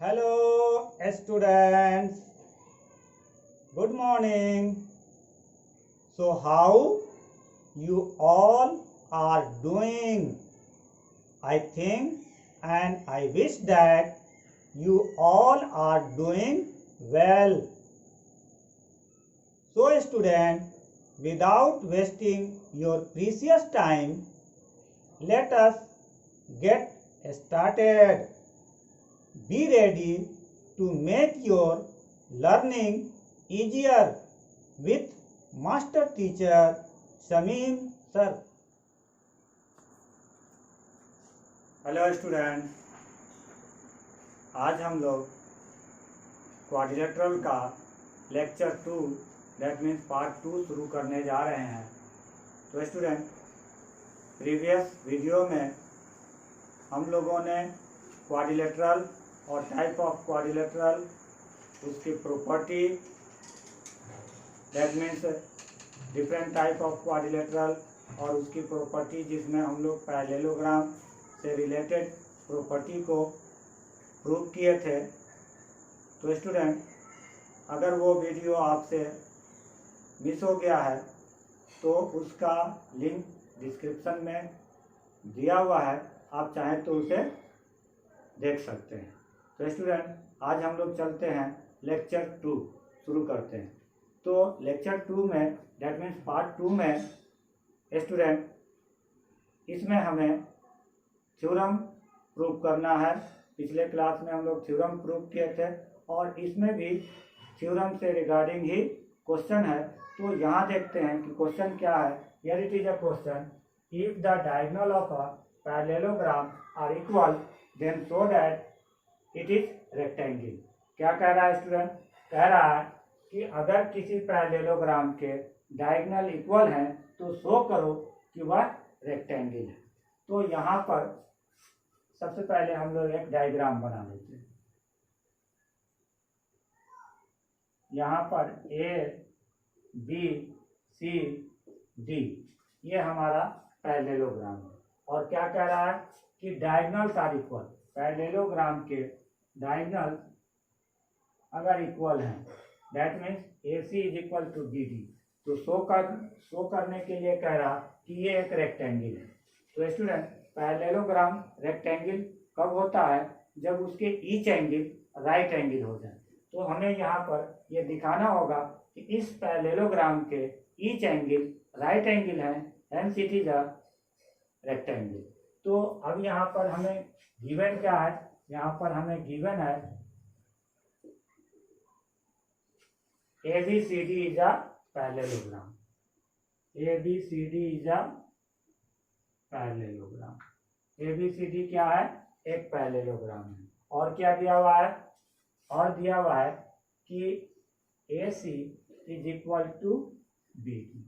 Hello students, good morning. So how you all are doing? I think and I wish that you all are doing well. So student, without wasting your precious time, let us get started. Be ready to make your learning easier with master teacher Shamim sir. Hello student, आज हम लोग quadrilateral का lecture 2 that means part 2 शुरू करने जा रहे हैं। तो स्टूडेंट, प्रीवियस वीडियो में हम लोगों ने क्वाड्रिलेटरल और टाइप ऑफ क्वाड्रिलेटरल, उसकी property that means different type of quadrilateral और उसकी प्रॉपर्टी जिसमें हम लोग पैरेललोग्राम से रिलेटेड प्रॉपर्टी को प्रूव किए थे। तो स्टूडेंट, अगर वो वीडियो आपसे मिस हो गया है तो उसका लिंक डिस्क्रिप्शन में दिया हुआ है, आप चाहें तो उसे देख सकते हैं। तो स्टूडेंट, आज हम लोग चलते हैं लेक्चर 2 शुरू करते हैं। तो लेक्चर 2 में दैट मीन्स पार्ट 2 में स्टूडेंट, इसमें हमें थ्योरम प्रूव करना है। पिछले क्लास में हम लोग थ्योरम प्रूव किए थे और इसमें भी थ्योरम से रिगार्डिंग ही क्वेश्चन है। तो यहाँ देखते हैं कि क्वेश्चन क्या है। Here it is a question, if the diagonal of a parallelogram are equal then show that it is rectangle. क्या कह रहा है स्टूडेंट? कह रहा है कि अगर किसी पैरेललोग्राम के डायगोनल इक्वल हैं तो शो करो कि वह रेक्टेंगल है। तो यहाँ पर सबसे पहले हम लोग एक डायग्राम बना लेते हैं। यहाँ पर ए बी सी डी ये हमारा पैरेललोग्राम है और क्या कह रहा है कि डायगोनल्स आर इक्वल। पैरेललोग्राम के डायगोनल अगर इक्वल हैं that means A C is equal to B D. तो शो करने के लिए कह रहा कि ये एक रेक्टेंगल है। तो स्टूडेंट, पैरेललोग्राम रेक्टेंगल कब होता है? जब उसके ईच एंगल राइट एंगल हो जाए। तो हमें यहाँ पर ये दिखाना होगा कि इस पैरेललोग्राम के ईच एंगल राइट एंगल है, hence it is a rectangle. तो अब यहाँ पर हमें गिवन क्या है? यहाँ पर हमें गिवन है ABCD is a parallelogram. ABCD is a parallelogram. ABCD क्या है? एक पैरेललोग्राम है। और क्या दिया हुआ है? और दिया हुआ है कि AC is equal to BD,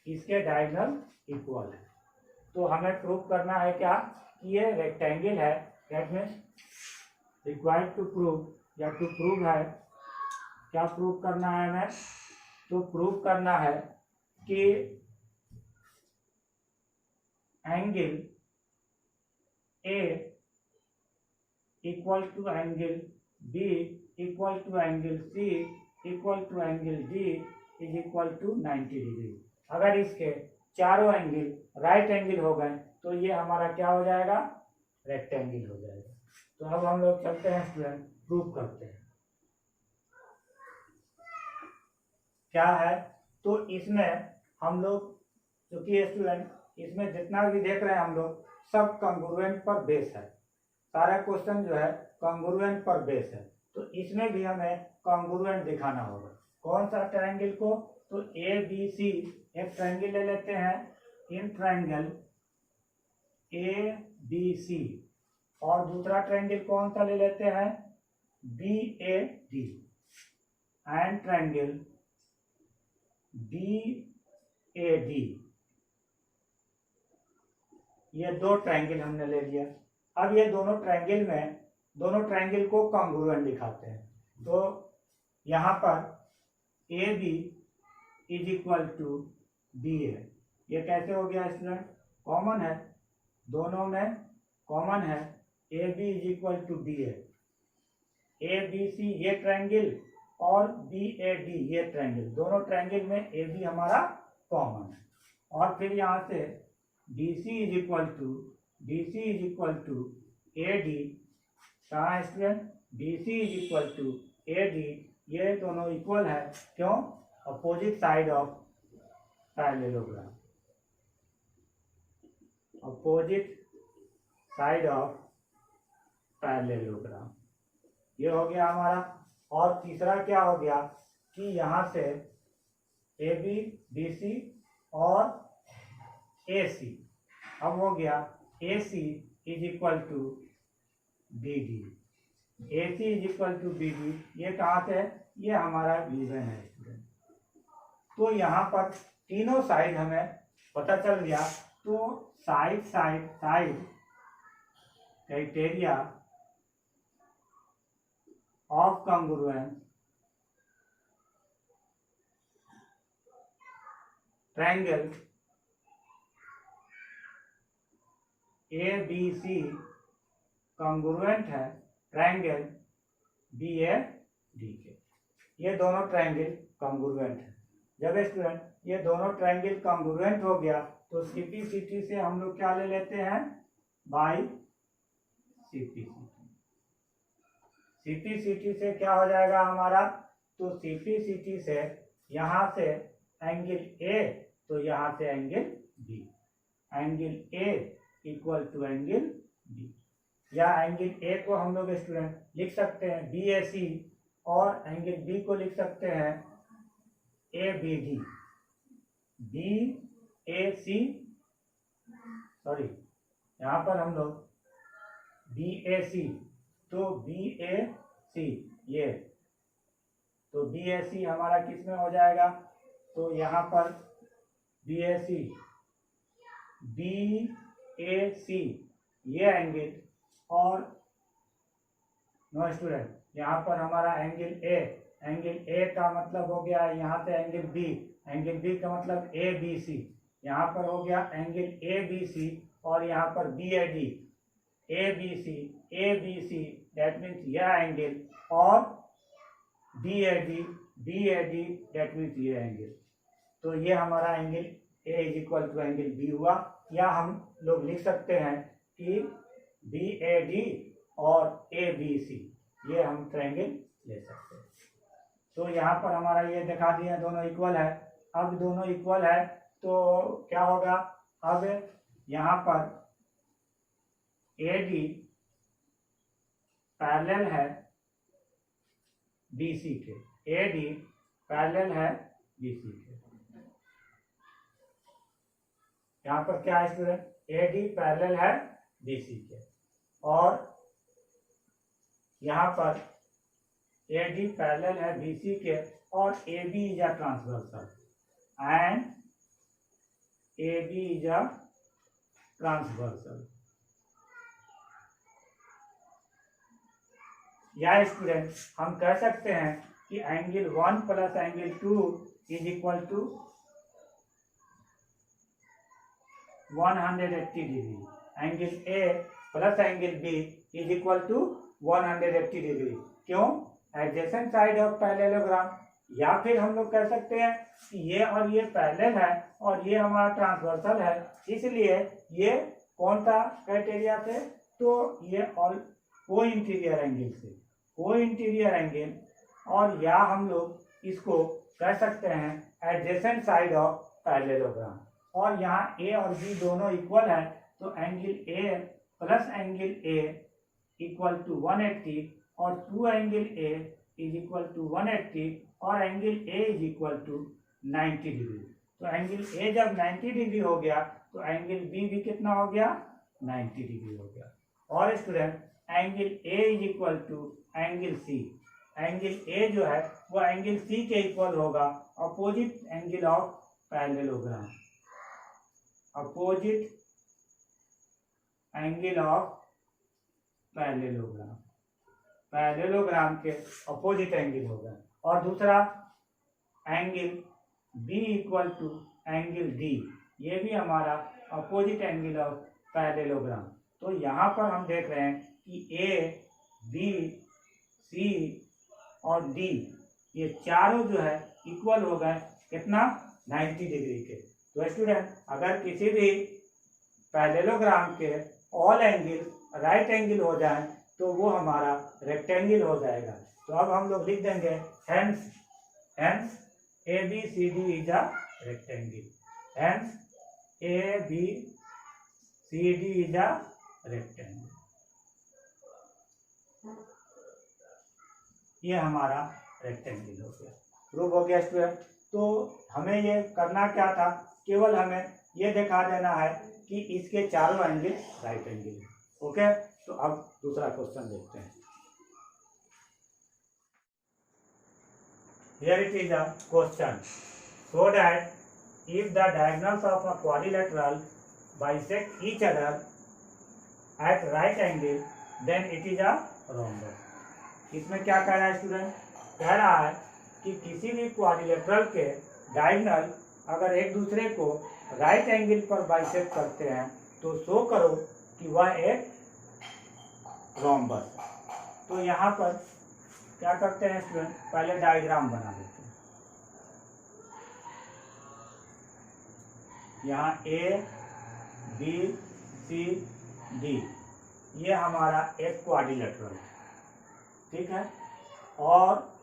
इसके डायगोनल इक्वल है। तो हमें प्रूव करना है क्या कि ये रेक्टेंगल है। That means required to prove या टू प्रूव है। क्या प्रूव करना है हमें? तो प्रूव करना है कि angle A equal to angle B equal to angle C equal to angle D is equal to 90 degree. अगर इसके चारों एंगल राइट एंगल हो गए तो ये हमारा क्या हो जाएगा? रेक्टेंगल हो जाएगा। तो अब हम लोग चलते हैं स्टूडेंट, प्रूव करते हैं क्या है। तो इसमें हम लोग, क्योंकि स्टूडेंट इसमें जितना भी देख रहे हैं हम लोग सब कंग्रुएंट पर बेस है। सारा क्वेश्चन जो है कंग्रुएंट पर बेस है। तो इसमें भी हमें कंग्रुएंट दिखाना होगा। कौन सा ट्रायंगल को? तो ABC एक ट्रायंगल ले लेते हैं। इन ट्रायंगल ABC और दूसरा ट्रायंगल कौन सा ले लेते हैं? BAD and triangle BAD। ये दो ट्रायंगल हमने ले लिया। अब ये दोनों ट्रायंगल को कॉन्ग्रुएंट दिखाते हैं। तो यहाँ पर AB is equal to BA, ये कैसे हो गया स्टूडेंट? कॉमन है, दोनों में कॉमन है। AB is equal to BA। A B C ये ट्रायंगल और बी ए डी ये ट्रायंगल, दोनों ट्रायंगल में ए बी हमारा कॉमन है। और फिर यहाँ से D C is equal to A D, कहाँ है student, D C is equal to A D, ये दोनों इक्वल है, क्यों, opposite side of parallelogram, opposite side of parallelogram, ये हो गया हमारा। और तीसरा क्या हो गया कि यहाँ से ए बी बी सी और ए सी, अब हो गया A C is equal to B D, A C is equal to B D, ये कहाँ से है, ये हमारा गिवन है स्टूडेंट। तो यहाँ पर तीनों साइड हमें पता चल गया। तो side criteria of congruence triangle A B C congruent है ट्रायंगल बी ए डी के, ये दोनों ट्रायंगल कॉन्ग्रुएंट है। जब स्टूडेंट ये दोनों ट्रायंगल कॉन्ग्रुएंट हो गया तो सीपी से हम लोग क्या ले लेते हैं, बाई सीपी से क्या हो जाएगा हमारा, तो सीपी से यहाँ से एंगल ए, तो यहाँ से angle B, angle A equal to angle B, या एंगल ए को हम लोग स्टूडेंट लिख सकते हैं बी ए सी, और एंगल बी को लिख सकते हैं A B D, B A C, sorry यहाँ पर हम लोग बी ए सी, तो बी ए सी ये, तो बी ए सी हमारा किस में हो जाएगा, तो यहाँ पर बी ए सी ये एंगल, और नो स्टूडेंट यहाँ पर हमारा एंगल ए का मतलब हो गया यहाँ से एंगल बी का मतलब ए बी सी, यहाँ पर हो गया एंगल ए बी सी, और यहाँ पर B A D, A B C that means यह एंगल, और B A D that means ये एंगल। तो ये हमारा angle A is equal to angle B हुआ, या हम लोग लिख सकते हैं कि बी ए डी और ए बी सी ये हम ट्रायंगल ले सकते हैं। तो यहाँ पर हमारा ये दिखा दिया दोनों इक्वल है। अब दोनों इक्वल है तो क्या होगा, अब यहाँ पर ए डी पैरेलल है बी सी के, ए डी पैरेलल है बी सी के, यहाँ पर क्या है स्टूडेंट, ए डी पैरेलल है बी सी के, और यहाँ पर ए डी पैरेलल है बी सी के, और A B is a transversal, and A B is a transversal. या स्टूडेंट हम कह सकते हैं कि angle 1 plus angle 2 is equal to 180 degree, angle A plus angle B is equal to 180 degree. क्यों, एडजेसेंट साइड ऑफ पैरेललोग्राम। या फिर हम लोग कह सकते हैं कि ये और ये पैरेलल है और ये हमारा ट्रांसवर्सल है, इसलिए ये कौन सा क्राइटेरिया से, तो ये ऑल को इंटीरियर एंगल से, को इंटीरियर एंगल, और या हम लोग इसको कह सकते हैं एडजेसेंट साइड ऑफ पैरेललोग्राम। और यहाँ ए और बी दोनों इक्वल है, तो angle A plus angle A equal to 180, और 2 angle A is equal to 180, और angle A is equal to 90 degree. तो एंगल ए जब 90 डिग्री हो गया तो एंगल बी भी कितना हो गया, 90 डिग्री हो गया। और student angle A is equal to angle C, angle A जो है वो एंगल सी के इक्वल होगा, opposite angle of parallelogram, opposite angle of parallelogram, parallelogram के अपोजिट एंगल होगा। और दूसरा angle B equal to angle D, ये भी हमारा अपोजिट एंगल ऑफ पैरेललोग्राम। तो यहाँ पर हम देख रहे हैं कि ए बी सी और डी, ये चारों जो है इक्वल हो गए कितना, 90 डिग्री के। तो स्टूडेंट अगर किसी भी पैरेललोग्राम के ऑल एंगल राइट एंगल हो जाए तो वो हमारा रेक्टेंगल हो जाएगा। तो अब हम लोग लिख देंगे hence ABCD is a rectangle, hence ABCD is a rectangle. ये हमारा रेक्टेंगल हो गया, प्रूव हो गया स्टूडेंट। तो हमें ये करना क्या था, केवल हमें ये दिखा देना है कि इसके चारों एंगल राइट एंगल है। ओके, तो अब दूसरा क्वेश्चन देखते हैं। Here it is a question. So that if the diagonals of a quadrilateral bisect each other at right angle, then it is a rhombus. इसमें क्या कह रहा है स्टूडेंट, कह रहा है कि किसी भी क्वाड्रिलेटरल के डायगोनल अगर एक दूसरे को राइट एंगल पर बाइसेक्ट करते हैं तो शो करो कि वह एक रोम्बस। तो यहाँ पर क्या करते हैं स्टूडेंट, पहले डायग्राम बना लेते हैं। यहाँ A B C D ये हमारा एक क्वाड्रिलेटरल है, ठीक है, और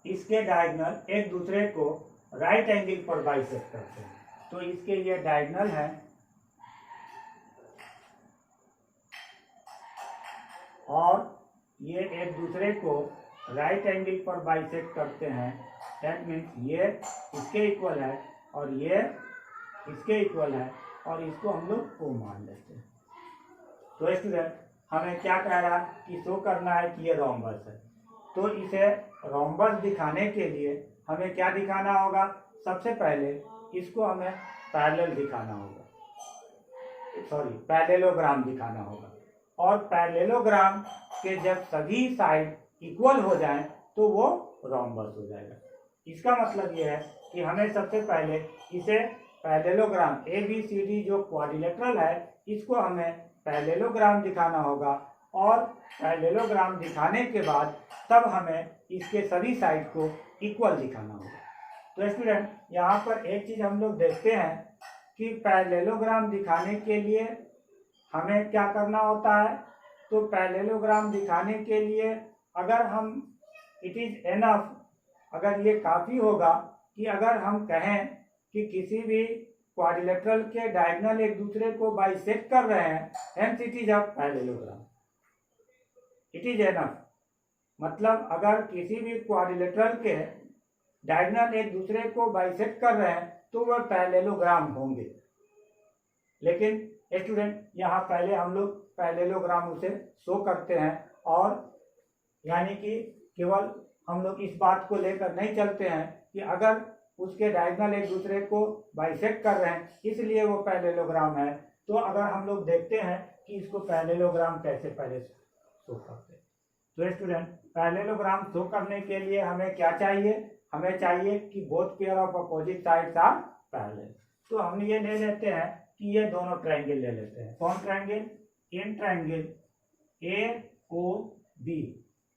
इसके डायगोनल एक दूसरे को राइट एंगल पर बाइसेक्ट करते हैं। तो इसके ये डायगोनल है और ये एक दूसरे को राइट एंगल पर बाइसेक्ट करते हैं। दैट मीन्स ये इसके इक्वल है और ये इसके इक्वल है और इसको हम लोग O मान लेते हैं। तो स्टूडेंट हमें क्या कह रहा है कि शो करना है कि ये रोम्बस है। तो इसे रोम्बस दिखाने के लिए हमें क्या दिखाना होगा, सबसे पहले इसको हमें पैरेलल दिखाना होगा, सॉरी पैरेललोग्राम दिखाना होगा। और पैरेललोग्राम के जब सभी साइड इक्वल हो जाएं तो वो रोम्बस हो जाएगा। इसका मतलब ये है कि हमें सबसे पहले इसे पैरेललोग्राम ABCD जो क्वाड्रिलेटरल है इसको हमें पैरेललोग्राम दिखाना होगा और पैरेललोग्राम दिखाने के बाद तब हमें इसके सभी साइड को इक्वल दिखाना होगा। तो स्टूडेंट यहाँ पर एक चीज हम लोग देखते हैं कि पैरेललोग्राम दिखाने के लिए हमें क्या करना होता है। तो पैरेललोग्राम दिखाने के लिए अगर हम इट इज एनफ, अगर ये काफी होगा कि अगर हम कहें कि किसी भी क्वाड्रिलेटरल के डायगोनल एक दूसरे को बाइसेक्ट कर रहे हैं, hence it is a parallelogram, it is enough. मतलब अगर किसी भी क्वाड्रिलेटरल के डायगोनल एक दूसरे को बाइसेक्ट कर रहे हैं तो वह पैरेललोग्राम होंगे। लेकिन स्टूडेंट यहाँ पहले हम लोग पैरेललोग्राम उसे शो करते हैं और यानी कि केवल हम लोग इस बात को लेकर नहीं चलते हैं कि अगर उसके डायगोनल एक दूसरे को बाइसेक्ट कर रहे हैं इसलिए वो पैरेललोग्राम है। तो अगर हम लोग देखते हैं कि इसको पैरेललोग्राम कैसे पहले शो करते हैं। तो स्टूडेंट पैरेललोग्राम शो करने के लिए हमें क्या चाहिए, हमें चाहिए कि both pair of opposite sides are parallel. तो हम ये ले लेते हैं कि ये दोनों ट्रायंगल ले लेते हैं। कौन triangle, in triangle AOB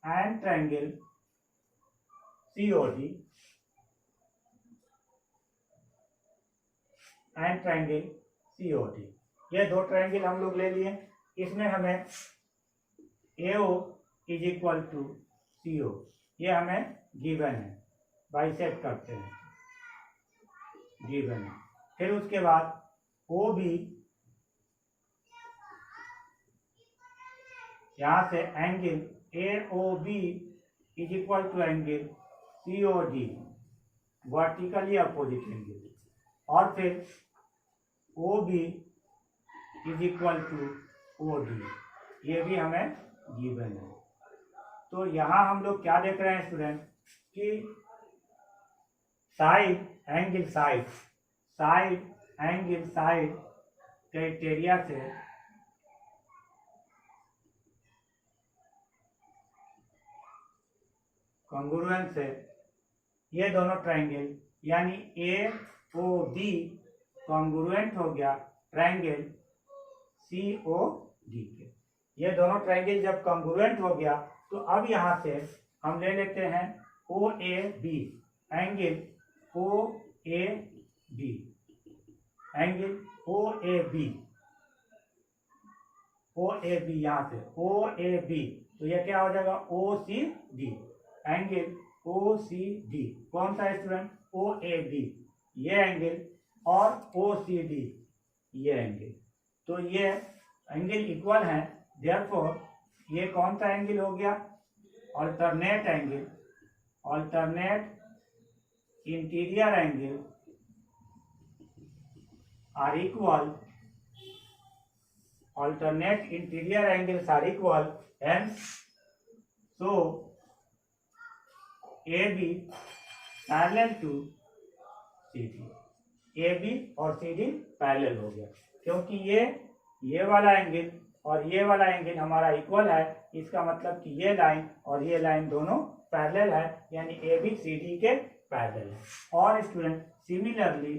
and triangle COD and triangle COD, ये दो ट्रायंगल हम लोग ले लिए। इसमें हमें AO is equal to CO, ये हमें गिवन है, बाइसेक्ट करते हैं, गिवन है। फिर उसके बाद OB, यहाँ से angle AOB is equal to angle COD, vertically opposite angle. और फिर OB is equal to OD, ये भी हमें गिवन है। तो यहाँ हम लोग क्या देख रहे हैं स्टूडेंट कि साइड एंगल साइड क्राइटेरिया से कॉन्ग्रुएंस से ये दोनों ट्रायंगल यानी AOB कॉन्ग्रुएंट हो गया ट्रायंगल COD के। ये दोनों ट्रायंगल जब कॉन्ग्रुएंट हो गया तो अब यहाँ से हम ले लेते हैं O A B, angle O A B, angle O A B, O A B, यहाँ से ओ ए बी, तो ये क्या हो जाएगा O C D, angle O C D. कौन सा स्टूडेंट? ओ ए बी ये एंगल और ओ सी डी ये एंगल, तो ये एंगल इक्वल है। देयरफॉर ये कौन सा एंगल हो गया? Alternate angle, alternate interior angle are equal, alternate interior angles are equal, hence so AB parallel to CD, AB और CD पैरेलल हो गया, क्योंकि ये वाला एंगल और ये वाला एंगल हमारा इक्वल है। इसका मतलब कि ये लाइन और ये लाइन दोनों पैरेलल है, यानी AB CD के पैरेलल है। और स्टूडेंट सिमिलरली,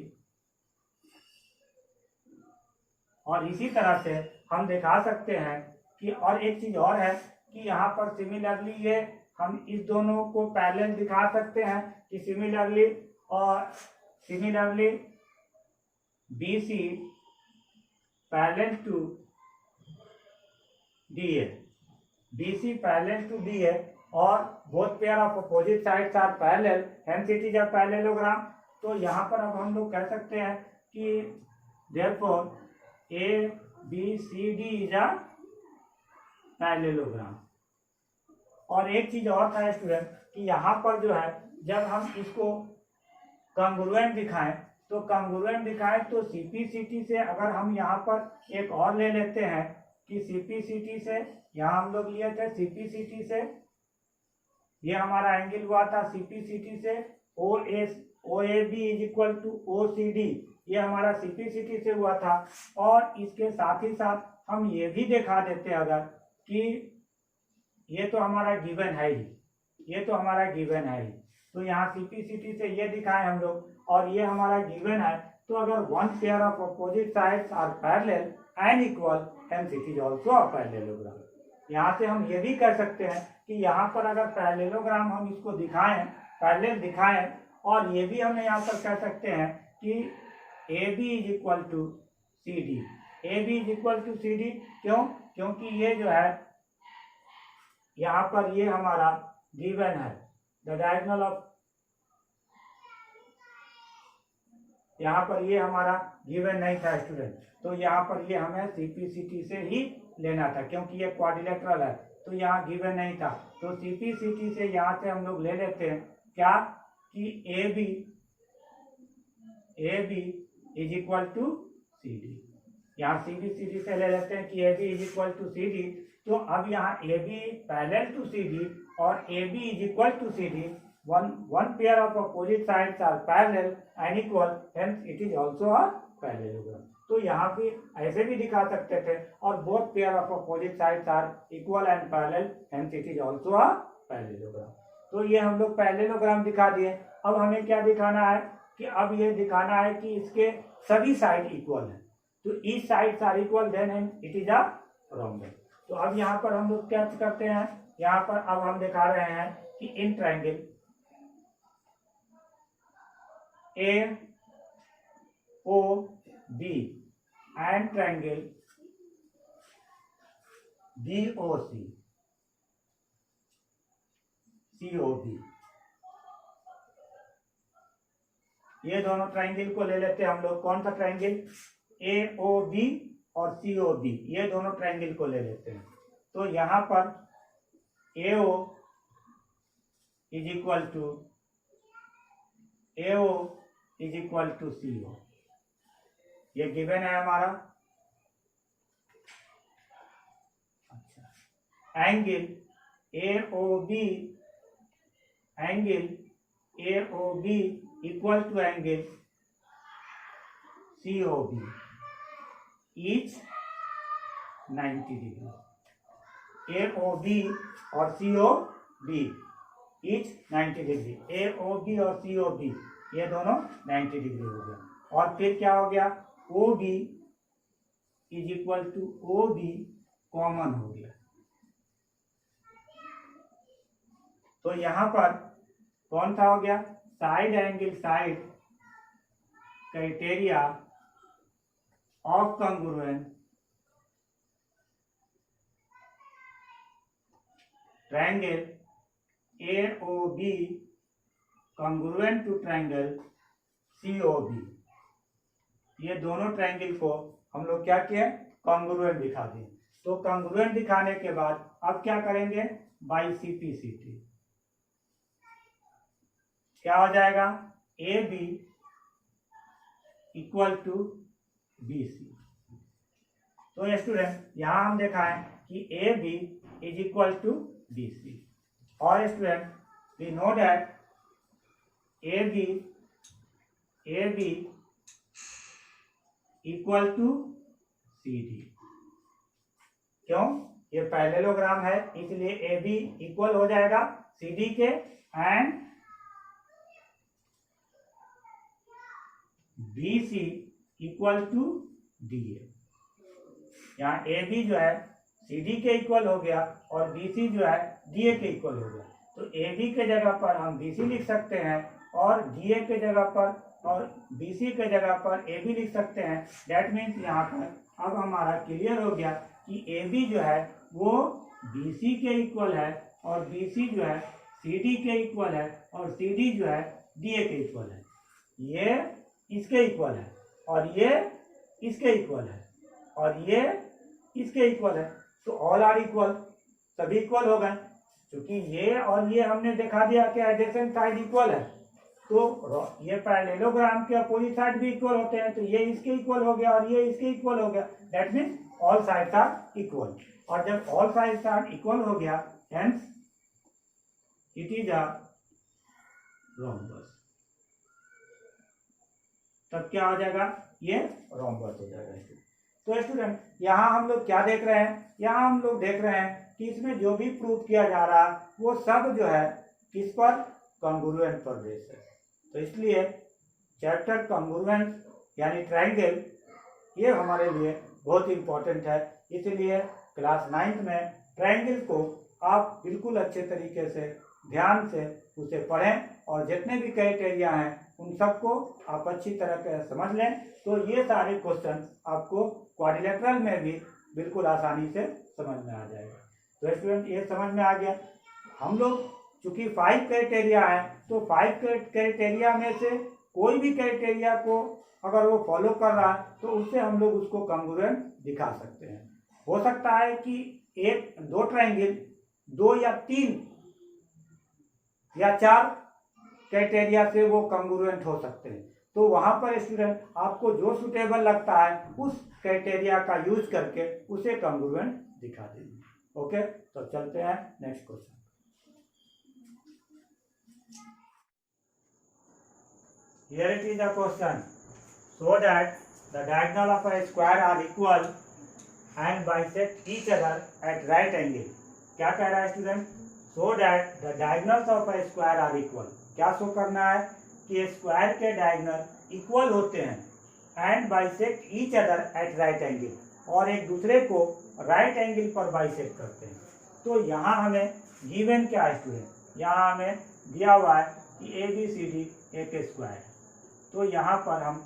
और इसी तरह से हम दिखा सकते हैं कि, और एक चीज और है कि यहाँ पर सिमिलरली ये हम इस दोनों को पैरेलल दिखा सकते हैं कि सिमिलरली, और similarly BC parallel to DA, BC parallel to DA और both pair of opposite sides are parallel, hence it is a parallelogram. तो यहाँ पर अब हम लोग कह सकते हैं कि therefore A B C D is a parallelogram. और एक चीज और था स्टूडेंट कि यहाँ पर जो है जब हम इसको कंग्रुएंट दिखाएं, तो कंग्रुएंट दिखाएं तो सीपीसीटी से अगर हम यहाँ पर एक और ले लेते हैं कि सीपीसीटी से, यहाँ हम लोग लिए थे सीपीसीटी से, ये हमारा एंगल हुआ था सीपीसीटी से O A B is equal to O C D, ये हमारा सीपीसीटी से हुआ था। और इसके साथ ही साथ हम ये भी दिखा देते अगर कि ये तो हमारा गिवन है ही, ये तो हमारा गिवन है ही, तो यहाँ सीपीसीटी से ये दिखाएं हम लोग, और ये हमारा गिवन है। तो अगर one pair of opposite sides are parallel and equal, hence it is also a parallelogram. यहाँ से हम ये भी कह सकते हैं कि यहाँ पर अगर पैरेललोग्राम हम इसको दिखाएं, पैरेलल दिखाएं, और ये भी हम यहाँ पर कह सकते हैं कि A B is equal to C D, A B is equal to C D. क्यों? क्योंकि ये जो है यहाँ पर ये हमारा गिवन है, द डायगोनल ऑफ, यहाँ पर ये हमारा गिवन नहीं था स्टूडेंट, तो यहाँ पर ये हमें सीपीसीटी से ही लेना था, क्योंकि ये क्वाड्रिलेटरल है तो यहाँ गिवन नहीं था। तो सीपीसीटी से यहाँ से हम लोग ले लेते हैं क्या कि A B is equal to C D, यहाँ सीपीसीटी से ले लेते हैं कि A B is equal to C D. तो अब यहाँ A B parallel to C D और A B is equal to C D, one pair of opposite sides are parallel and equal, hence it is also a parallelogram। तो यहाँ पे ऐसे भी दिखा सकते थे, और both pair of opposite sides are equal and parallel, hence it is also a parallelogram। तो ये हम लोग पैरेललोग्राम दिखा दिए। अब हमें क्या दिखाना है कि अब ये दिखाना है कि इसके सभी साइड इक्वल है, तो each sides are equal, then it is a rhombus. तो अब यहाँ पर हम लोग क्या करते हैं, यहाँ पर अब हम दिखा रहे हैं कि in triangle A O B and triangle B O C C O B, ये दोनों ट्रायंगल को ले लेते हैं हम लोग। कौन सा ट्रायंगल? ए ओ बी और सी ओ बी, ये दोनों ट्रायंगल को ले लेते हैं। तो यहाँ पर A O is equal to C O, ये गिवन है हमारा। अच्छा, angle A O B equal to angle C O B, each 90 degree. A O B और C O B each 90 degree, A O B और C O B ये दोनों 90 degree हो गया। और फिर क्या हो गया, O B is equal to O B common हो गया, तो यहाँ पर कौन सा हो गया, side angle side criteria of congruent triangle AOB congruent to triangle COB। ये दोनों ट्रायंगल को हम लोग क्या किए, कॉन्ग्रुएंट दिखा दिए। तो कॉन्ग्रुएंट दिखाने के बाद अब क्या करेंगे, बाई CPCT क्या हो जाएगा, AB इक्वल टू BC। तो स्टूडेंट यहाँ हम देखा है कि AB is equal to BC, और student we know that AB equal to CD। क्यों, ये पैरेललोग्राम है इसलिए AB इक्वल हो जाएगा CD के, and BC equal to DA। यहाँ AB जो है CD के इक्वल हो गया और BC जो है DA के इक्वल हो गया। तो AB के जगह पर हम BC लिख सकते हैं और DA के जगह पर और BC के जगह पर AB लिख सकते हैं। डेट मीन्स यहाँ पर अब हमारा क्लियर हो गया कि AB जो है वो BC के इक्वल है और BC जो है CD के इक्वल है और CD जो है DA के इक्वल है। ये इसके इक्वल है और ये इसके इक्वल है और ये इसके इक्वल है। तो ऑल आर इक्वल, सभी इक्वल हो गए। क्योंकि ये और ये हमने दिखा दिया कि एडजेसेंट साइड इक्वल है, तो ये पैरेललोग्राम के अपोजिट साइड भी इक्वल होते हैं। तो ये इसके इक्वल हो गया और ये इसके इक्वल हो गया। That means all sides are equal. और जब ऑल साइड्स आर इक्वल हो गया, hence it is a rhombus. तब क्या हो जाएगा, ये रोम्बस हो जाएगा। तो स्टूडेंट यहाँ हम लोग क्या देख रहे हैं, यहाँ हम लोग देख रहे हैं कि इसमें जो भी प्रूफ किया जा रहा है वो सब जो है किस पर, कॉन्ग्रुएंट पर बेस है। तो इसलिए चैप्टर कॉन्ग्रुएंट यानी ट्रायंगल ये हमारे लिए बहुत इंपॉर्टेंट है। इसलिए क्लास 9th में ट्रायंगल को आप बिल्कुल अच्छे तरीके से ध्यान से उसे पढ़ें और जितने भी क्राइटेरिया हैं उन सबको आप अच्छी तरह से समझ लें। तो ये सारे क्वेश्चन आपको क्वाड्रिलेटरल में भी बिल्कुल आसानी से समझ में आ जाएगा। तो स्टूडेंट ये समझ में आ गया। हम लोग चूंकि 5 क्राइटेरिया है, तो 5 क्राइटेरिया में से कोई भी क्राइटेरिया को अगर वो फॉलो कर रहा है तो उससे हम लोग उसको कॉन्ग्रुएंट दिखा सकते हैं। हो सकता है कि 1-2 ट्रायंगल 2 या 3 या 4 क्राइटेरिया से वो कॉन्ग्रुएंट हो सकते हैं। तो वहां पर स्टूडेंट आपको जो सुटेबल लगता है उस क्राइटेरिया का यूज करके उसे कॉन्ग्रुएंट दिखा देंगे। ओके, तो चलते हैं next question. Here it is a question. So that the diagonal of a square are equal and bisect each other at right angle. क्या कह रहा है student? So that the diagonals of a square are equal. क्या show करना है कि square के diagonal equal होते हैं and bisect each other at right angle, और एक दूसरे को राइट एंगल पर बाइसेक्ट करते हैं। तो यहाँ हमें गिवन क्या है स्टूडेंट? यहाँ हमें दिया हुआ है कि ABCD एक स्क्वायर है। तो यहाँ पर हम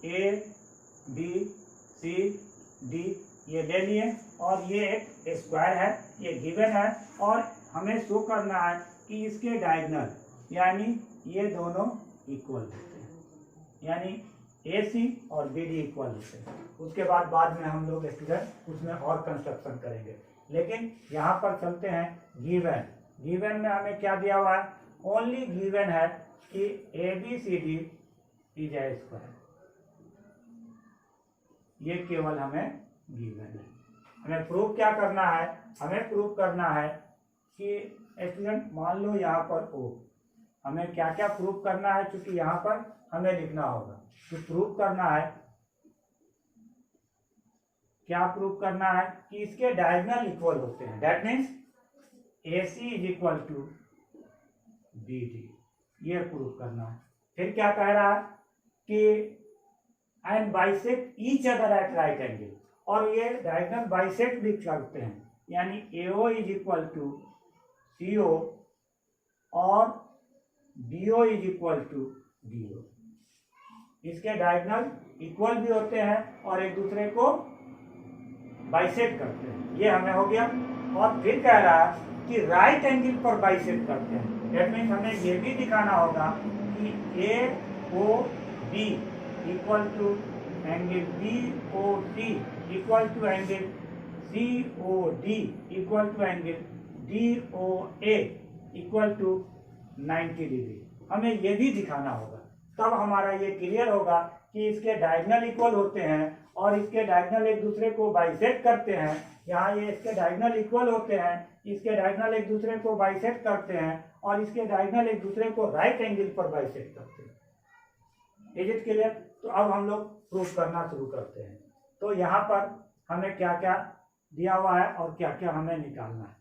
ABCD ये ले लिए और ये एक स्क्वायर है, ये गिवन है, और हमें शो करना है कि इसके डायगोनल यानी ये दोनों इक्वल होते हैं, यानी AC और BD इक्वल होते हैं। उसके बाद में हम लोग स्टूडेंट उसमें और कंस्ट्रक्शन करेंगे। लेकिन यहाँ पर चलते हैं गिवन में हमें क्या दिया हुआ है? ओनली गिवन है कि ABCD इज ए स्क्वायर। ये केवल हमें गिवन है। हमें प्रूव क्या करना है? हमें प्रूव करना है कि स्टूडेंट मान लो यहाँ पर O, हमें क्या क्या प्रूव करना है? क्योंकि यहाँ पर हमें लिखना होगा कि प्रूव करना है, क्या प्रूव करना है कि इसके डायगोनल इक्वल होते हैं। That means AC is equal to BD, ये प्रूव करना है। फिर क्या कह रहा है कि and bisect each other at right angle, और ये डायगोनल बाइसेक्ट भी करते हैं, यानी AO is equal to CO और BO is equal to BO। इसके डायगोनल इक्वल भी होते हैं और एक दूसरे को बाइसेक्ट करते हैं, ये हमें हो गया। और फिर कह रहा है कि राइट एंगल पर बाइसेक्ट करते हैं। दैट मीन्स हमें ये भी दिखाना होगा कि AOB equal to angle BOC equal to angle COD equal to angle DOA equal to 90 degree. हमें ये भी दिखाना होगा, तब हमारा ये क्लियर होगा कि इसके डायगोनल इक्वल होते हैं और इसके डायगोनल एक दूसरे को बाइसेक्ट करते हैं। यहाँ ये इसके डायगोनल इक्वल होते हैं, इसके डायगोनल एक दूसरे को बाइसेक्ट करते हैं और इसके डायगोनल एक दूसरे को राइट एंगल पर बाइसेक्ट करते हैं। Is it clear? तो अब हम लोग प्रूफ करना शुरू करते हैं। तो यहाँ पर हमें क्या क्या दिया हुआ है और क्या क्या हमें निकालना है,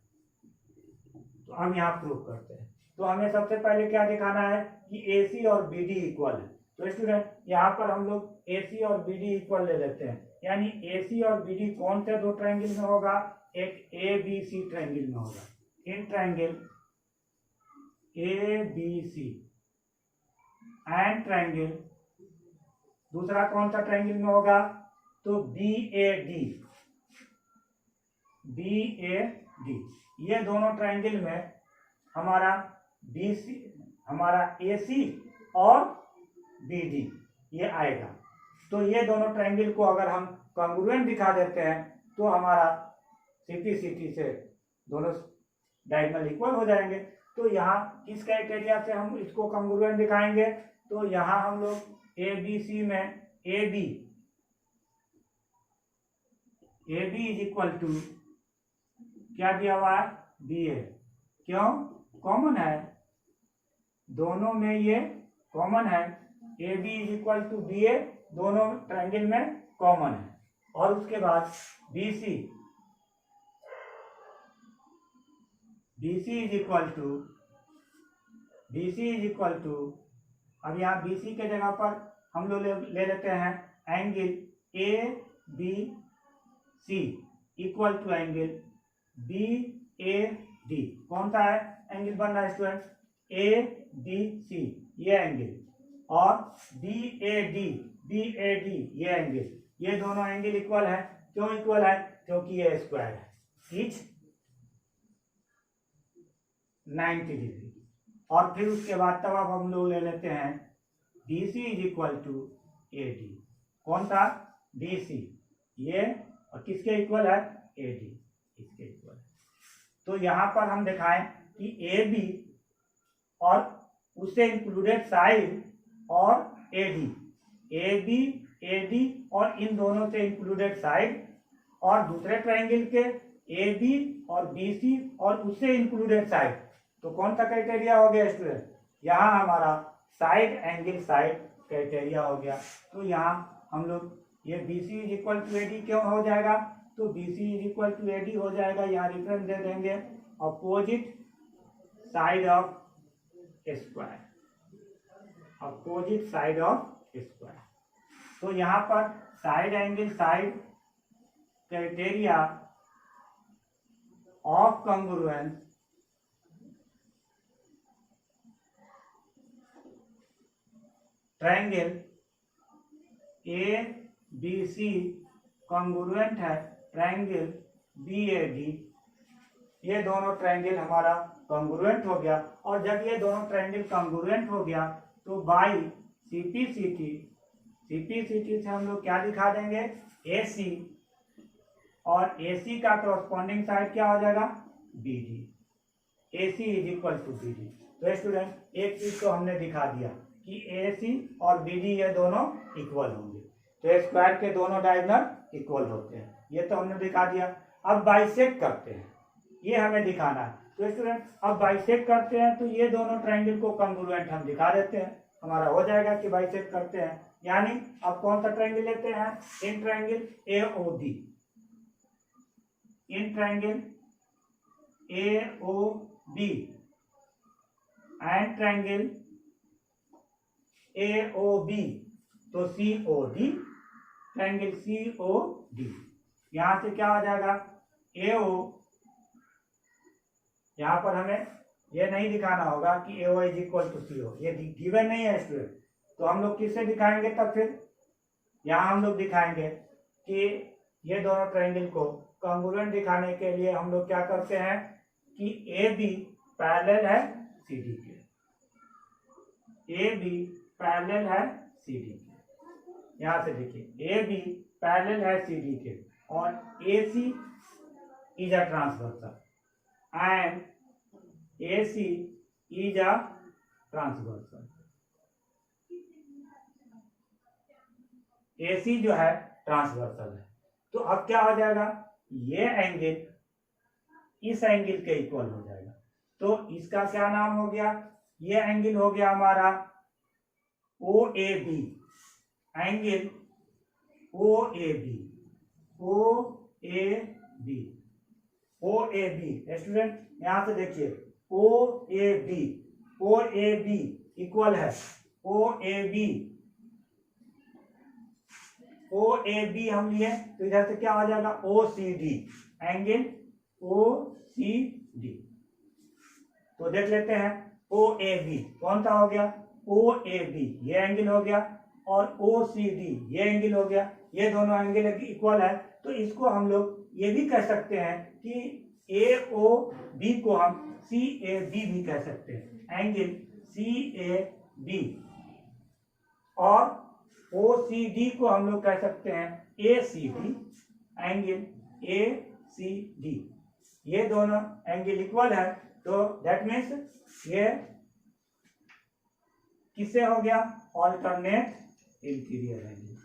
तो हम यहाँ प्रूफ करते हैं। तो हमें सबसे पहले क्या दिखाना है कि AC और BD इक्वल है। तो स्टूडेंट यहाँ पर हम लोग AC और BD इक्वल ले लेते हैं, यानी AC और BD कौन से दो ट्रायंगल में होगा? एक ABC ट्रायंगल में होगा। In triangle ABC and triangle दूसरा कौन सा ट्रायंगल में होगा? तो BAD। ये दोनों ट्रायंगल में हमारा AC और BD ये आएगा। तो ये दोनों ट्रायंगल को अगर हम कॉन्ग्रुएंट दिखा देते हैं तो हमारा CPCT से दोनों डायगोनल इक्वल हो जाएंगे। तो यहाँ किस क्राइटेरिया से हम इसको कॉन्ग्रुएंट दिखाएंगे? तो यहाँ हम लोग ABC में AB इज इक्वल टू क्या दिया हुआ है? BA। क्यों? कॉमन है, दोनों में ये कॉमन है। AB is equal to BA दोनों ट्रायंगल में कॉमन है। और उसके बाद BC इज इक्वल टू अब यहाँ BC के जगह पर हम लोग ले लेते हैं angle ABC equal to angle BAD। कौन सा है एंगल बन रहा है स्टूडेंट? ABC ये एंगल और BAD ये एंगल, ये दोनों एंगल इक्वल है। क्यों इक्वल है? क्योंकि ये स्क्वायर है, इच 90 डिग्री। और फिर उसके बाद तब अब हम लोग ले लेते हैं BC is equal to AD। कौन सा? BC ये, और किसके इक्वल है? AD इसके इक्वल है। तो यहाँ पर हम दिखाएं कि AB और उससे इंक्लूडेड साइड और AB और इन दोनों से इंक्लूडेड साइड और दूसरे ट्रायंगल के AB और BC और उससे इंक्लूडेड साइड। तो कौन सा क्राइटेरिया हो गया स्टूडेंट? यहाँ हमारा साइड एंगल साइड क्राइटेरिया हो गया। तो यहाँ हम लोग ये BC is equal to AD क्यों हो जाएगा? तो BC is equal to AD हो जाएगा, यहाँ रेफरेंस दे देंगे opposite side of square, opposite side of square. तो यहाँ पर side angle side criteria of congruence triangle ABC congruent है ट्रायंगल BAD। ये दोनों ट्रायंगल हमारा कॉन्ग्रुएंट हो गया। और जब ये दोनों ट्रायंगल कॉन्ग्रुएंट हो गया तो बाई CPCT से हम लोग क्या दिखा देंगे? AC और AC का कॉरस्पॉन्डिंग साइड क्या हो जाएगा? BD। AC is equal to BD। तो स्टूडेंट एक चीज तो हमने दिखा दिया कि AC और BD ये दोनों इक्वल होंगे, तो स्क्वायर के दोनों डायगोनल इक्वल होते हैं, ये तो हमने दिखा दिया। अब बाइसेक्ट करते हैं, ये हमें दिखाना है। तो स्टूडेंट अब बाइसेक्ट करते हैं तो ये दोनों ट्रायंगल को कॉन्ग्रुएंट हम दिखा देते हैं, हमारा हो जाएगा कि बाइसेक्ट करते हैं। यानी अब कौन सा ट्रायंगल लेते हैं? In triangle AOD, in triangle AOB and triangle AOB, तो COD, ट्रायंगल COD। यहां से क्या हो जाएगा? AO, यहां पर हमें ये नहीं दिखाना होगा कि AO is equal to CO, ये गिवन नहीं है स्टूडेंट। तो हम लोग किससे दिखाएंगे तब? फिर यहाँ हम लोग दिखाएंगे कि ये दोनों ट्रायंगल को कॉन्ग्रुएंट दिखाने के लिए हम लोग क्या करते हैं कि AB पैरेलल है CD के, AB पैरेलल है CD के। यहाँ से देखिए AB पैरेलल है CD के और AC is a transversal and AC is a transversal. AC जो है ट्रांसवर्सल है। तो अब क्या हो जाएगा, ये एंगल इस एंगल के इक्वल हो जाएगा। तो इसका क्या नाम हो गया, ये एंगल हो गया हमारा OAB, angle OAB, OAB, OAB। Student यहां से देखिए OAB, OAB इक्वल है OAB, OAB हम लिए तो इधर से क्या हो जाएगा OCD, एंगल OCD। तो देख लेते हैं OAB कौन सा हो गया, OAB ये एंगल हो गया और OCD ये एंगल हो गया। ये दोनों एंगल इक्वल है तो इसको हम लोग ये भी कह सकते हैं कि AOB को हम CAB भी कह सकते हैं, एंगल CAB। और OCD को हम लोग कह सकते हैं ACD, एंगल ACD। ये दोनों एंगल इक्वल है तो दैट मीन्स ये किससे हो गया, alternate interior angle,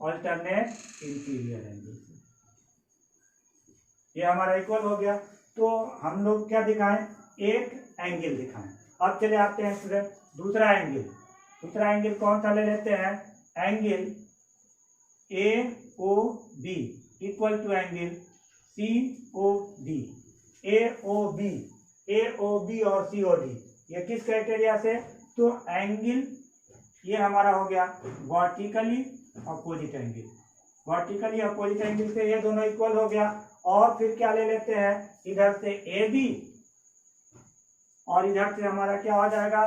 alternate interior angle. ये हमारा इक्वल हो गया। तो हम लोग क्या दिखाएं, एक एंगल दिखाएं। अब चले आते हैं स्टूडेंट दूसरा एंगल। दूसरा एंगल कौन सा ले लेते हैं, angle AOB equal to angle COD। AOB और COD ये किस क्राइटेरिया से, तो एंगल ये हमारा हो गया vertically opposite angle, vertically opposite angle से ये दोनों इक्वल हो गया। और फिर क्या ले लेते हैं, इधर से AB और इधर से हमारा क्या हो जाएगा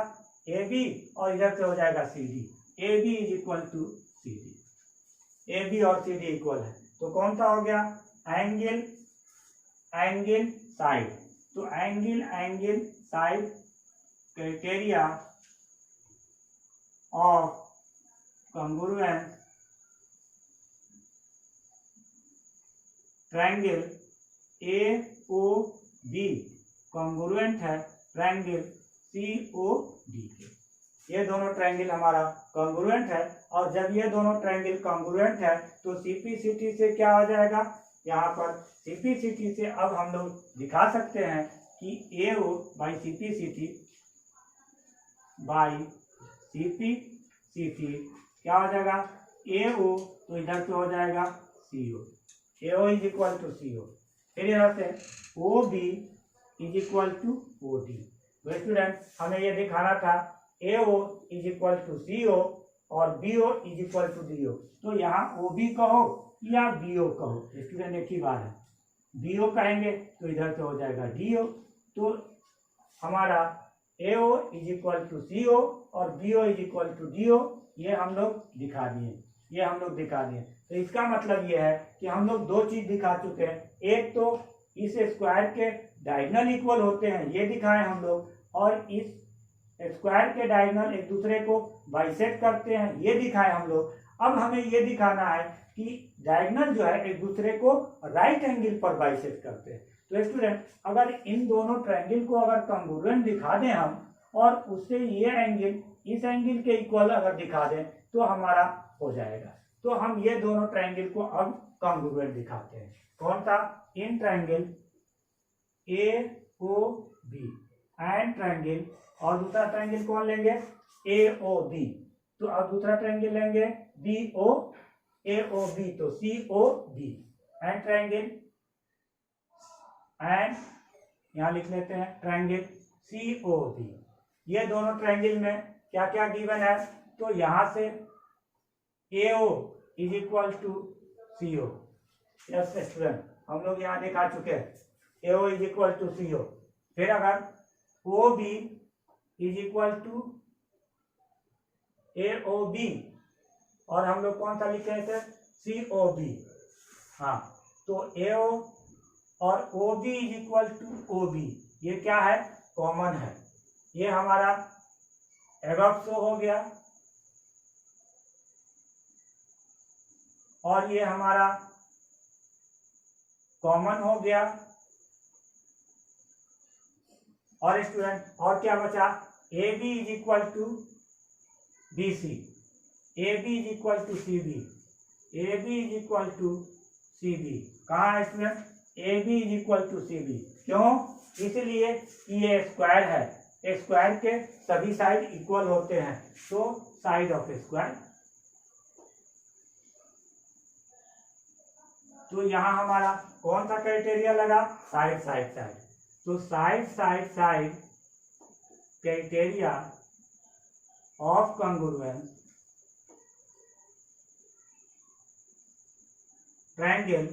AB और इधर से हो जाएगा CD। AB is equal to CD, AB और CD इक्वल है तो कौन सा हो गया, एंगल एंगल साइड। तो angle angle side criteria of congruent triangle AOB congruent है ट्रायंगल COD के। ये दोनों ट्रायंगल हमारा कॉन्ग्रुएंट है और जब ये दोनों ट्रायंगल कॉन्ग्रुएंट है तो CPCT से क्या हो जाएगा, यहाँ पर CPCT से अब हम लोग दिखा सकते हैं कि AO by CPCT by CPCT क्या हो जाएगा, AO तो इधर से हो जाएगा CO, AO is equal to CO। फिर यहाँ से OB is equal to OD। तो स्टूडेंट हमें ये दिखाना था AO is equal to CO और BO is equal to DO। तो यहाँ OB कहो या BO कहो, स्टूडेंट एक ही बात है, BO कहेंगे तो इधर से हो जाएगा DO। तो हमारा AO is equal to CO और BO is equal to DO ये हम लोग दिखा दिए, ये हम लोग दिखा दिए। तो इसका मतलब ये है कि हम लोग दो चीज दिखा चुके हैं, एक तो इस स्क्वायर के डायगोनल इक्वल होते हैं ये दिखाएं हम लोग, और इस स्क्वायर के डायगोनल एक दूसरे को बाइसेक्ट करते हैं ये दिखाएं हम लोग। अब हमें ये दिखाना है कि डायगोनल जो है एक दूसरे को राइट एंगल पर बाइसेक्ट करते हैं। तो स्टूडेंट अगर इन दोनों ट्रायंगल को अगर कॉन्ग्रुएंट दिखा दें हम और उससे ये एंगल इस एंगल के इक्वल अगर दिखा दें तो हमारा हो जाएगा। तो हम ये दोनों ट्रायंगल को अब कॉन्ग्रुएंट दिखाते हैं। कौन सा, in triangle AOB and triangle, और दूसरा ट्रायंगल कौन लेंगे, AOB। तो अब दूसरा ट्रायंगल लेंगे AOB तो COB एंड ट्रायंगल, एंड यहां लिख लेते हैं ट्रायंगल COB। ये दोनों ट्रायंगल में क्या क्या गिवन है, तो यहां से AO is equal to CO। Yes student हम लोग यहाँ दिखा चुके हैं AO is equal to CO। फिर अगर O B is equal to A O B, और हम लोग कौन सा लिखे थे, सी ओ बी। हाँ, तो ए ओ और O B is equal to O B, ये क्या है, कॉमन है। ये हमारा एबव शो हो गया, और ये हमारा कॉमन हो गया। और स्टूडेंट और क्या बचा, A B is equal to B C, A B is equal to C B, A B is equal to C B. कहाँ है student, A B is equal to C B, क्यों, इसलिए कि ये स्क्वायर है, स्क्वायर के सभी side equal होते हैं, तो साइड ऑफ स्क्वायर। तो यहाँ हमारा कौन सा क्राइटेरिया लगा, साइड साइड साइड। तो side side side criteria of congruence triangle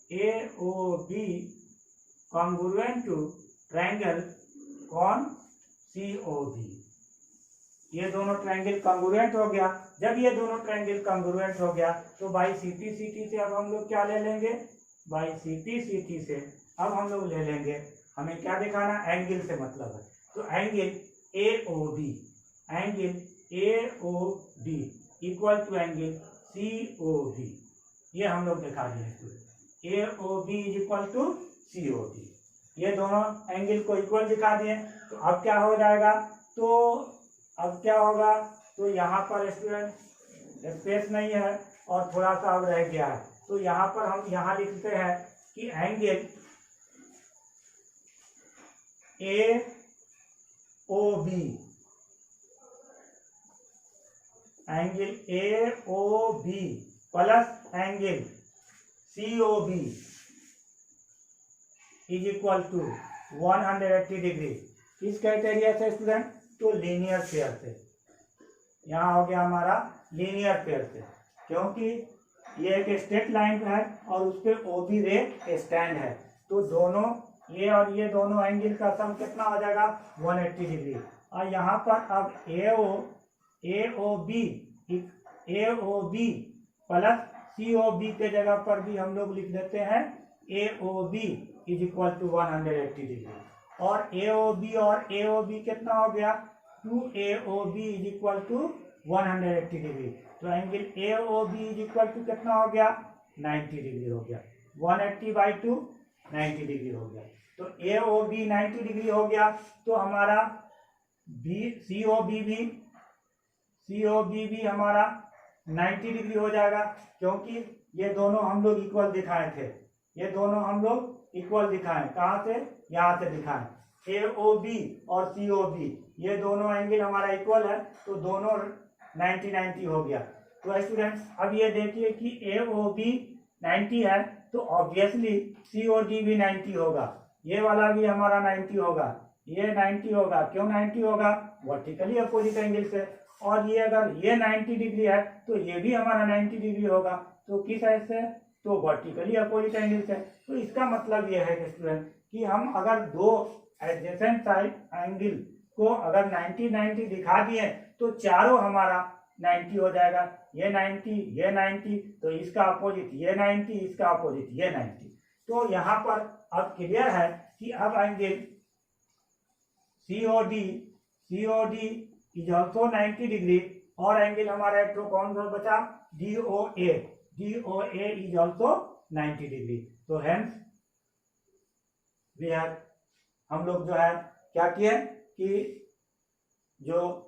AOB congruent to triangle कौन, COB। ये दोनों ट्रायंगल कॉन्ग्रुएंट हो गया। जब ये दोनों ट्रायंगल कॉन्ग्रुएंट हो गया तो बाई CT से अब हम लोग क्या ले लेंगे, बाई CT से अब हम लोग ले लेंगे, हमें क्या दिखाना, एंगल से मतलब है, तो angle AOB equal to angle COB, ये हम लोग दिखा दिए। AOB is equal to COB, ये दोनों एंगल को इक्वल दिखा दिए। तो अब क्या हो जाएगा, तो अब क्या होगा, तो यहाँ पर स्टूडेंट स्पेस नहीं है और थोड़ा सा अब रह गया है, तो यहाँ पर हम यहाँ लिखते हैं कि angle AOB plus angle COB is equal to 180 degree. किस क्राइटेरिया से स्टूडेंट, तो लीनियर पेयर से। यहाँ हो गया हमारा लीनियर पेयर से, क्योंकि ये एक स्ट्रेट लाइन है और उस पर OB रे स्टैंड है, तो दोनों ये और ये दोनों एंगल का सम कितना हो जाएगा, 180 डिग्री। और यहाँ पर अब AOB प्लस COB के जगह पर भी हम लोग लिख देते हैं AOB is equal to 180 degree, और AOB कितना हो गया, 2AOB is equal to 180 degree. तो angle AOB is equal to कितना हो गया, 90 डिग्री हो गया, 180/2 90 डिग्री हो गया। तो AOB 90 डिग्री हो गया, तो हमारा COB भी हमारा 90 डिग्री हो जाएगा, क्योंकि ये दोनों हम लोग इक्वल दिखाए थे, ये दोनों हम लोग इक्वल दिखाएं, कहाँ से, यहाँ से दिखाएं। AOB और COB ये दोनों एंगल हमारा इक्वल है, तो दोनों 90 हो गया। तो स्टूडेंट्स अब ये देखिए कि AOB 90 है, तो ऑब्वियसली COD भी 90 होगा, ये वाला भी हमारा 90 होगा, ये 90 होगा। क्यों 90 होगा, वर्टिकली अपोजिट एंगल से, और ये अगर ये 90 डिग्री है तो ये भी हमारा 90 डिग्री होगा, तो किस ऐसे, तो वर्टिकली अपोजिट एंगल से। तो इसका मतलब ये है कि स्टूडेंट कि हम अगर दो एडजेसेंट साइड एंगल को अगर 90 दिखा दिए तो चारों हमारा 90 हो जाएगा, ये 90 तो इसका अपोजिट ये 90, इसका अपोजिट ये 90। तो यहाँ पर अब क्लियर है कि अब angle COD is also 90 degree, और एंगल हमारा एक तो कौन सा बचा, DOA इज ऑल्सो 90 डिग्री। तो हेंस हम लोग जो है क्या किए कि जो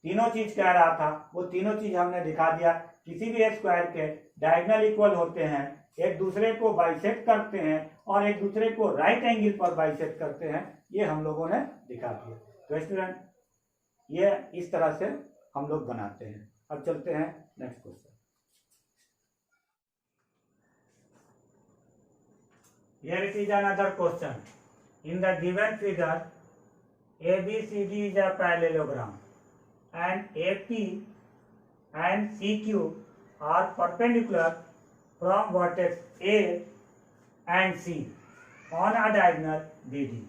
तीनों चीज कह रहा था वो तीनों चीज हमने दिखा दिया। किसी भी स्क्वायर के डायगोनल इक्वल होते हैं, एक दूसरे को बाइसेक्ट करते हैं और एक दूसरे को राइट एंगल पर बाइसेक्ट करते हैं, ये हम लोगों ने दिखा दिया। तो स्टूडेंट ये इस तरह से हम लोग बनाते हैं। अब चलते हैं next question. Here it is another question. In the given figure, ABCD is a parallelogram and AP and CQ are perpendicular from vertex A and C. on a diagonal BD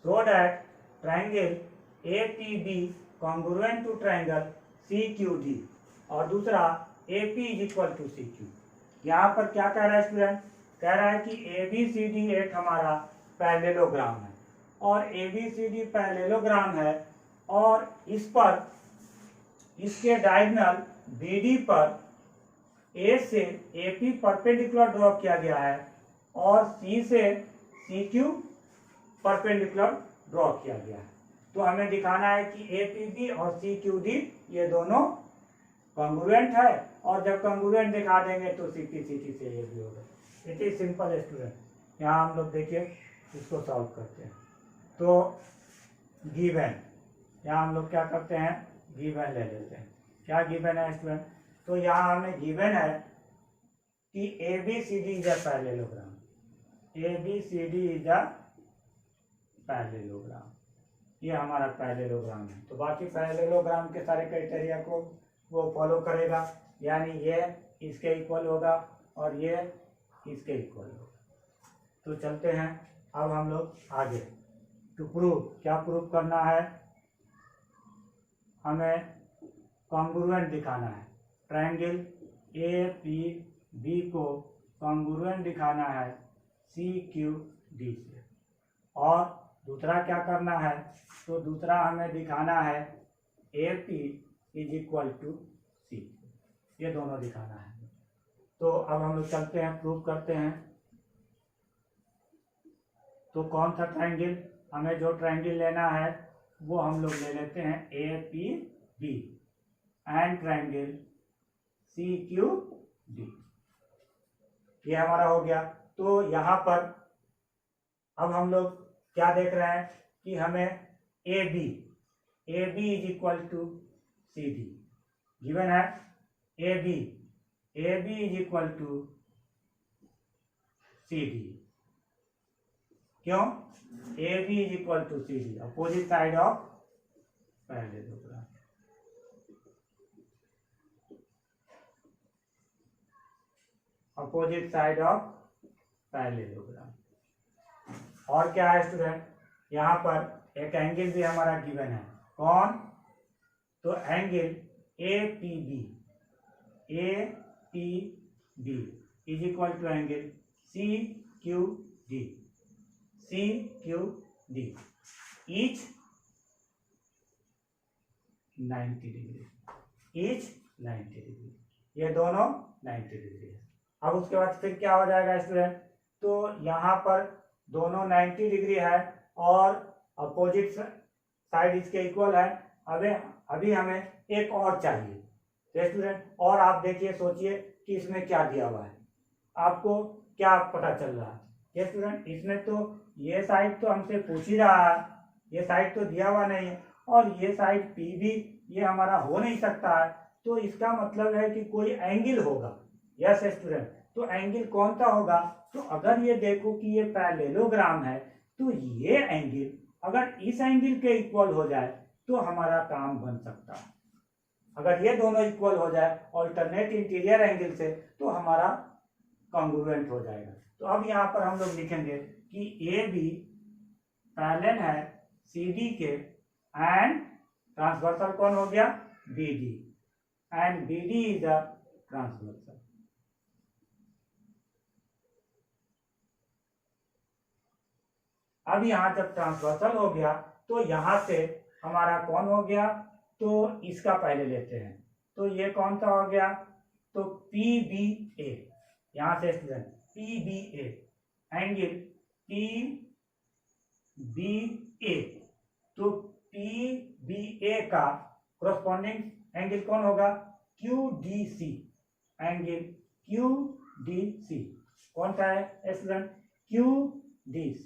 so that triangle APB congruent to triangle CQD और दूसरा AP is equal to CQ। यहाँ पर क्या कह रहा है student? कह रहा है कि ABCD एक हमारा पैरेललोग्राम है और ABCD पैरेललोग्राम है और इस पर इसके डायगोनल BD पर A से AP परपेंडिकुलर ड्रॉ किया गया है और C से CQ परपेंडिकुलर ड्रॉ किया गया है। तो हमें दिखाना है कि APB और CQD ये दोनों कॉन्ग्रुएंट है और जब कॉन्ग्रुएंट दिखा देंगे तो CPCT से ये भी होगा। It is simple student. यहाँ हम लोग देखिए इसको सॉल्व करते हैं। तो गिवन, यहाँ हम लोग क्या करते हैं, गिवन ले लेते हैं। क्या गिवन है स्टूडेंट? तो यहाँ हमें गिवन है कि ABCD is a parallelogram. ABCD is a parallelogram, ये हमारा पैरेललोग्राम है। तो बाकी पैरेललोग्राम के सारे क्राइटेरिया को वो फॉलो करेगा, यानी ये इसके इक्वल होगा और ये इसके इक्वल होगा। तो चलते हैं अब हम लोग आगे। टू प्रूव, क्या प्रूव करना है? हमें कॉन्ग्रुएंट दिखाना है। ट्रायंगल APB को कॉन्ग्रुएंट दिखाना है CQD से। और दूसरा क्या करना है? तो दूसरा हमें दिखाना है AP is equal to C। ये दोनों दिखाना है। तो अब हम लोग चलते हैं, प्रूव करते हैं। तो कौन सा ट्रायंगल? हमें जो ट्रायंगल लेना है वो हम लोग ले लेते हैं APB एंड ट्रायंगल CQD। ये हमारा हो गया। तो यहाँ पर अब हम लोग क्या देख रहे हैं कि हमें AB is equal to CD given है। AB is equal to CD। क्यों? AB is equal to CD, opposite side of parallelogram. Opposite side of parallelogram. और क्या है स्टूडेंट? यहाँ पर एक एंगल भी हमारा गिवन है। कौन? तो angle APB is equal to angle CQD each 90 degree, each 90 degree. ये दोनों 90 डिग्री है। अब उसके बाद फिर क्या हो जाएगा स्टूडेंट? तो यहाँ पर दोनों 90 डिग्री है और अपोजिट साइड इसके इक्वल है। अभी हमें एक और चाहिए। तो स्टूडेंट और आप देखिए, सोचिए कि इसमें क्या दिया हुआ है, आपको क्या पता चल रहा है? ये स्टूडेंट इसमें तो ये साइड तो हमसे पूछ ही रहा है, ये साइड तो दिया हुआ नहीं है और ये साइड P भी ये हमारा हो नहीं सकता है। तो इसका मतलब है कि कोई एंगल होगा। यस स्टूडेंट, तो एंगल कौन सा होगा? तो अगर ये देखो कि ये पैरेललोग्राम है तो ये एंगल अगर इस एंगल के इक्वल हो जाए तो हमारा काम बन सकता है। अगर ये दोनों इक्वल हो जाए ऑल्टरनेट इंटीरियर एंगल से तो हमारा कॉन्ग्रुएंट हो जाएगा। तो अब यहाँ पर हम लोग लिखेंगे कि AB पैरेलल है CD के एंड ट्रांसवर्सल कौन हो गया? BD and BD is a transversal. अब यहाँ जब ट्रांसवर्सल हो गया तो यहाँ से हमारा कौन हो गया? तो इसका पहले लेते हैं। तो ये कौन सा हो गया? तो PBA। यहाँ से स्टूडेंट PBA एंगल PBA, तो PBA का कोरस्पॉन्डिंग एंगल कौन होगा? QDC। एंगल QDC कौन सा है स्टूडेंट? QDC,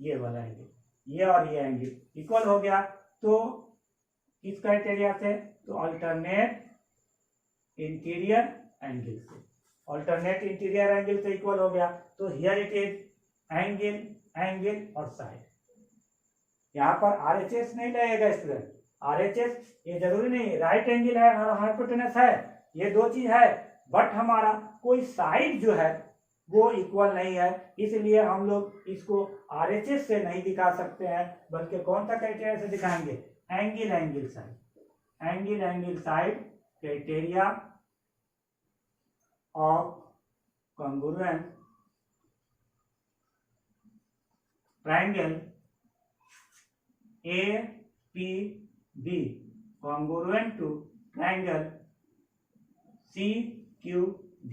ये वाला एंगल, ये और ये एंगल इक्वल हो गया। तो किस क्राइटेरिया से? तो अल्टरनेट इंटीरियर एंगल से। अल्टरनेट इंटीरियर एंगल से इक्वल हो गया। तो हियर इट इज एंगल और साइड। यहाँ पर RHS नहीं लगेगा स्टूडेंट। RHS ये जरूरी नहीं, राइट एंगल है और हाइपोटेनस है, ये दो चीज है, बट हमारा कोई साइड जो है वो इक्वल नहीं है, इसलिए हम लोग इसको RHS से नहीं दिखा सकते हैं, बल्कि कौन सा क्राइटेरिया से दिखाएंगे, angle side criteria of congruent triangle APB congruent to triangle CQD।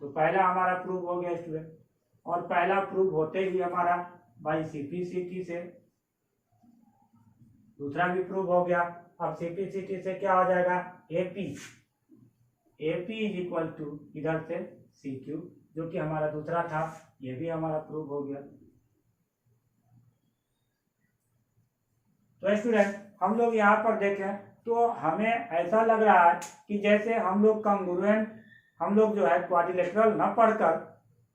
तो पहला हमारा प्रूव हो गया स्टूडेंट, और पहला प्रूव होते ही हमारा बाई CPCT से दूसरा भी प्रूव हो गया। अब CPCT से क्या हो जाएगा, AP इज इक्वल टू इधर से CQ, जो कि हमारा दूसरा था, ये भी हमारा प्रूव हो गया। तो स्टूडेंट हम लोग यहाँ पर देखें तो हमें ऐसा लग रहा है कि जैसे हम लोग कॉन्ग्रुएंट, हम लोग जो है क्वाड्रिलेटरल न पढ़कर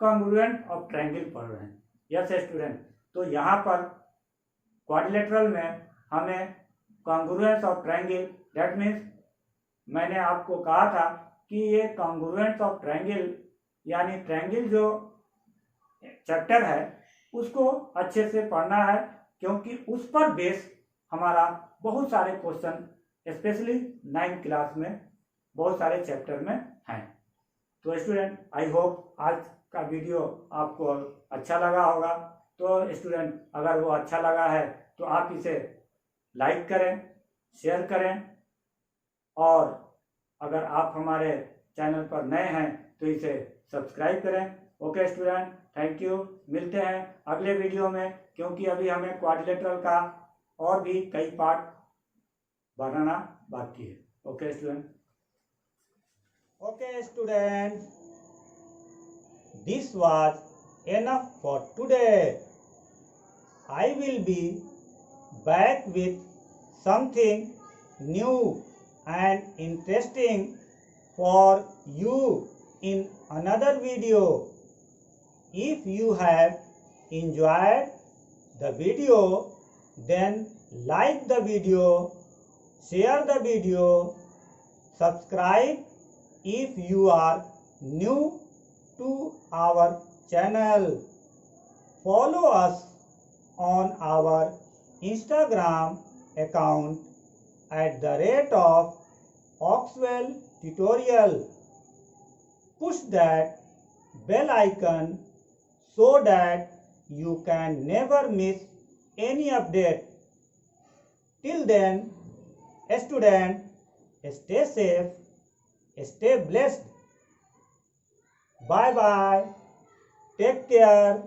कॉन्ग्रुएंट ऑफ ट्रायंगल पढ़ रहे हैं। यस स्टूडेंट, तो यहाँ पर क्वाड्रिलेटरल में हमें congruence of triangle, that means मैंने आपको कहा था कि ये कॉन्ग्रुएंस ऑफ ट्रायंगल यानी ट्रायंगल जो चैप्टर है उसको अच्छे से पढ़ना है, क्योंकि उस पर बेस हमारा बहुत सारे क्वेश्चन स्पेशली 9th क्लास में बहुत सारे चैप्टर में हैं। तो स्टूडेंट आई होप आज का वीडियो आपको अच्छा लगा होगा। तो स्टूडेंट अगर वो अच्छा लगा है तो आप इसे लाइक करें, शेयर करें, और अगर आप हमारे चैनल पर नए हैं तो इसे सब्सक्राइब करें। Okay student, thank you. मिलते हैं अगले वीडियो में, क्योंकि अभी हमें क्वाड्रिलेटरल का और भी कई पार्ट बनाना बाकी है। Okay student. Okay students, this was enough for today. I will be back with something new and interesting for you in another video. If you have enjoyed the video, then like the video, share the video, subscribe if you are new to our channel. Follow us on our Instagram account @Oxwell Tutorial. Push that bell icon so that you can never miss any update. Till then, student, stay safe, stay blessed. Bye bye. Take care.